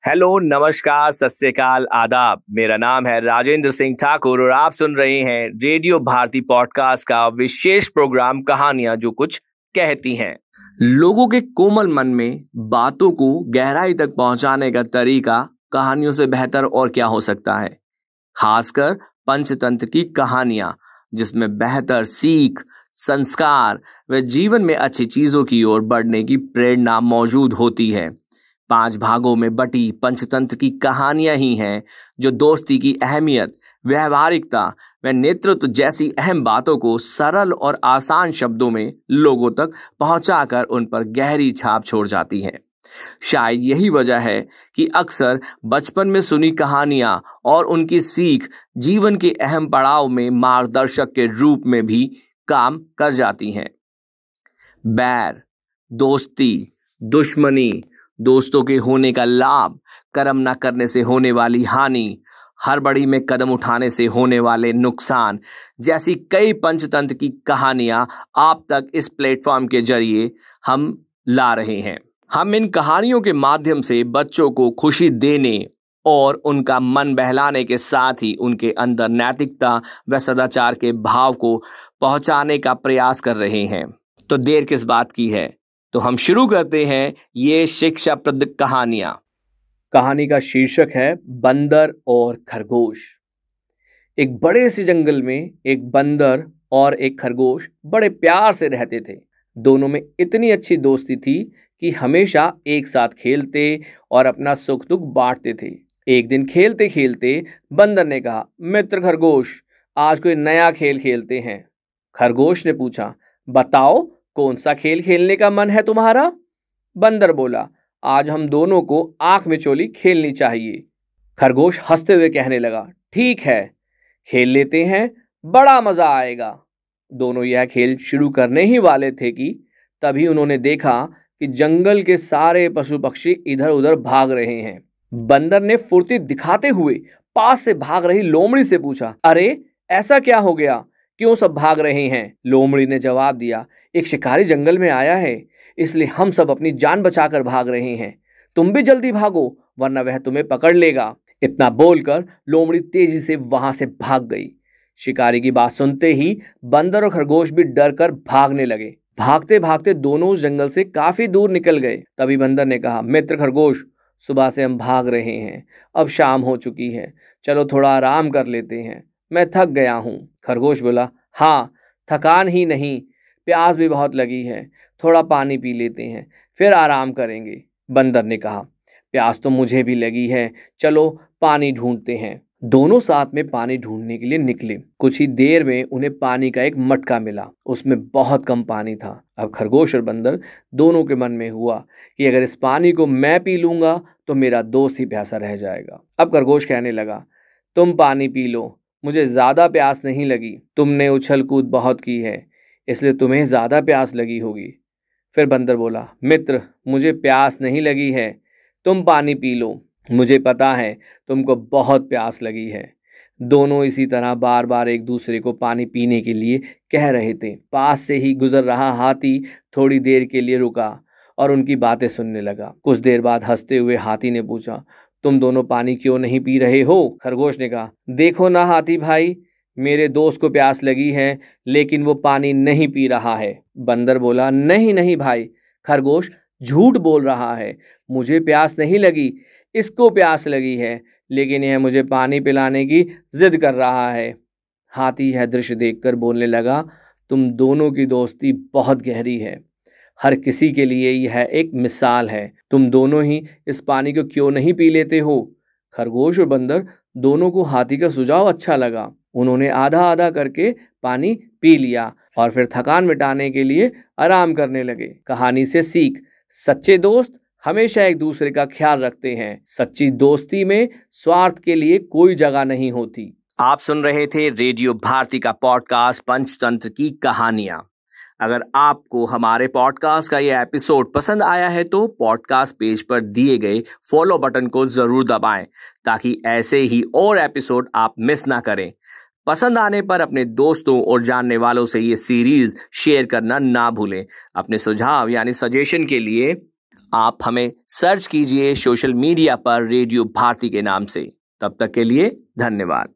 Hello, नमस्कार, सत श्री अकाल, आदाब। मेरा नाम है राजेंद्र सिंह ठाकुर और आप सुन रहे हैं रेडियो भारती पॉडकास्ट का विशेष प्रोग्राम कहानियां जो कुछ कहती हैं। लोगों के कोमल मन में बातों को गहराई तक पहुंचाने का तरीका कहानियों से बेहतर और क्या हो सकता है। खासकर पंचतंत्र की कहानियां जिसमें बेहतर सीख, संस्कार व जीवन में अच्छी चीजों की ओर बढ़ने की प्रेरणा मौजूद होती है। 5 भागों में बटी पंचतंत्र की कहानियां ही हैं जो दोस्ती की अहमियत, व्यवहारिकता व नेतृत्व जैसी अहम बातों को सरल और आसान शब्दों में लोगों तक पहुंचाकर उन पर गहरी छाप छोड़ जाती हैं। शायद यही वजह है कि अक्सर बचपन में सुनी कहानियां और उनकी सीख जीवन के अहम पड़ाव में मार्गदर्शक के रूप में भी काम कर जाती हैं। बैर, दोस्ती, दुश्मनी, दोस्तों के होने का लाभ, कर्म न करने से होने वाली हानि, हड़बड़ी में कदम उठाने से होने वाले नुकसान जैसी कई पंचतंत्र की कहानियां आप तक इस प्लेटफॉर्म के जरिए हम ला रहे हैं। हम इन कहानियों के माध्यम से बच्चों को खुशी देने और उनका मन बहलाने के साथ ही उनके अंदर नैतिकता व सदाचार के भाव को पहुंचाने का प्रयास कर रहे हैं। तो देर किस बात की है, तो हम शुरू करते हैं ये शिक्षाप्रद कहानियां। कहानी का शीर्षक है बंदर और खरगोश। एक बड़े से जंगल में एक बंदर और एक खरगोश बड़े प्यार से रहते थे। दोनों में इतनी अच्छी दोस्ती थी कि हमेशा एक साथ खेलते और अपना सुख दुख बांटते थे। एक दिन खेलते खेलते बंदर ने कहा, मित्र खरगोश, आज कोई नया खेल खेलते हैं। खरगोश ने पूछा, बताओ कौन सा खेल खेलने का मन है तुम्हारा? बंदर बोला, आज हम दोनों को आंख मिचौली खेलनी चाहिए। खरगोश हंसते हुए कहने लगा, ठीक है, खेल लेते हैं, बड़ा मजा आएगा। दोनों यह खेल शुरू करने ही वाले थे कि तभी उन्होंने देखा कि जंगल के सारे पशु पक्षी इधर उधर भाग रहे हैं। बंदर ने फुर्ती दिखाते हुए पास से भाग रही लोमड़ी से पूछा, अरे ऐसा क्या हो गया, क्यों सब भाग रहे हैं? लोमड़ी ने जवाब दिया, एक शिकारी जंगल में आया है, इसलिए हम सब अपनी जान बचाकर भाग रहे हैं। तुम भी जल्दी भागो वरना वह तुम्हें पकड़ लेगा। इतना बोलकर लोमड़ी तेजी से वहां से भाग गई। शिकारी की बात सुनते ही बंदर और खरगोश भी डर कर भागने लगे। भागते भागते दोनों उस जंगल से काफी दूर निकल गए। तभी बंदर ने कहा, मित्र खरगोश, सुबह से हम भाग रहे हैं, अब शाम हो चुकी है, चलो थोड़ा आराम कर लेते हैं, मैं थक गया हूं। खरगोश बोला, हाँ, थकान ही नहीं, प्यास भी बहुत लगी है, थोड़ा पानी पी लेते हैं, फिर आराम करेंगे। बंदर ने कहा, प्यास तो मुझे भी लगी है, चलो पानी ढूंढते हैं। दोनों साथ में पानी ढूंढने के लिए निकले। कुछ ही देर में उन्हें पानी का एक मटका मिला, उसमें बहुत कम पानी था। अब खरगोश और बंदर दोनों के मन में हुआ कि अगर इस पानी को मैं पी लूंगा तो मेरा दोस्त ही प्यासा रह जाएगा। अब खरगोश कहने लगा, तुम पानी पी लो, मुझे ज्यादा प्यास नहीं लगी, तुमने उछल कूद बहुत की है, इसलिए तुम्हें ज्यादा प्यास लगी होगी। फिर बंदर बोला, मित्र, मुझे प्यास नहीं लगी है, तुम पानी पी लो, मुझे पता है तुमको बहुत प्यास लगी है। दोनों इसी तरह बार बार एक दूसरे को पानी पीने के लिए कह रहे थे। पास से ही गुजर रहा हाथी थोड़ी देर के लिए रुका और उनकी बातें सुनने लगा। कुछ देर बाद हंसते हुए हाथी ने पूछा, तुम दोनों पानी क्यों नहीं पी रहे हो? खरगोश ने कहा, देखो ना हाथी भाई, मेरे दोस्त को प्यास लगी है लेकिन वो पानी नहीं पी रहा है। बंदर बोला, नहीं नहीं भाई, खरगोश झूठ बोल रहा है, मुझे प्यास नहीं लगी, इसको प्यास लगी है, लेकिन यह मुझे पानी पिलाने की जिद कर रहा है। हाथी यह दृश्य देखकर बोलने लगा, तुम दोनों की दोस्ती बहुत गहरी है, हर किसी के लिए यह एक मिसाल है, तुम दोनों ही इस पानी को क्यों नहीं पी लेते हो? खरगोश और बंदर दोनों को हाथी का सुझाव अच्छा लगा। उन्होंने आधा आधा करके पानी पी लिया और फिर थकान मिटाने के लिए आराम करने लगे। कहानी से सीख, सच्चे दोस्त हमेशा एक दूसरे का ख्याल रखते हैं। सच्ची दोस्ती में स्वार्थ के लिए कोई जगह नहीं होती। आप सुन रहे थे रेडियो भारती का पॉडकास्ट पंचतंत्र की कहानियां। अगर आपको हमारे पॉडकास्ट का यह एपिसोड पसंद आया है तो पॉडकास्ट पेज पर दिए गए फॉलो बटन को जरूर दबाएं ताकि ऐसे ही और एपिसोड आप मिस ना करें। पसंद आने पर अपने दोस्तों और जानने वालों से ये सीरीज शेयर करना ना भूलें। अपने सुझाव यानी सजेशन के लिए आप हमें सर्च कीजिए सोशल मीडिया पर रेडियो भारती के नाम से। तब तक के लिए धन्यवाद।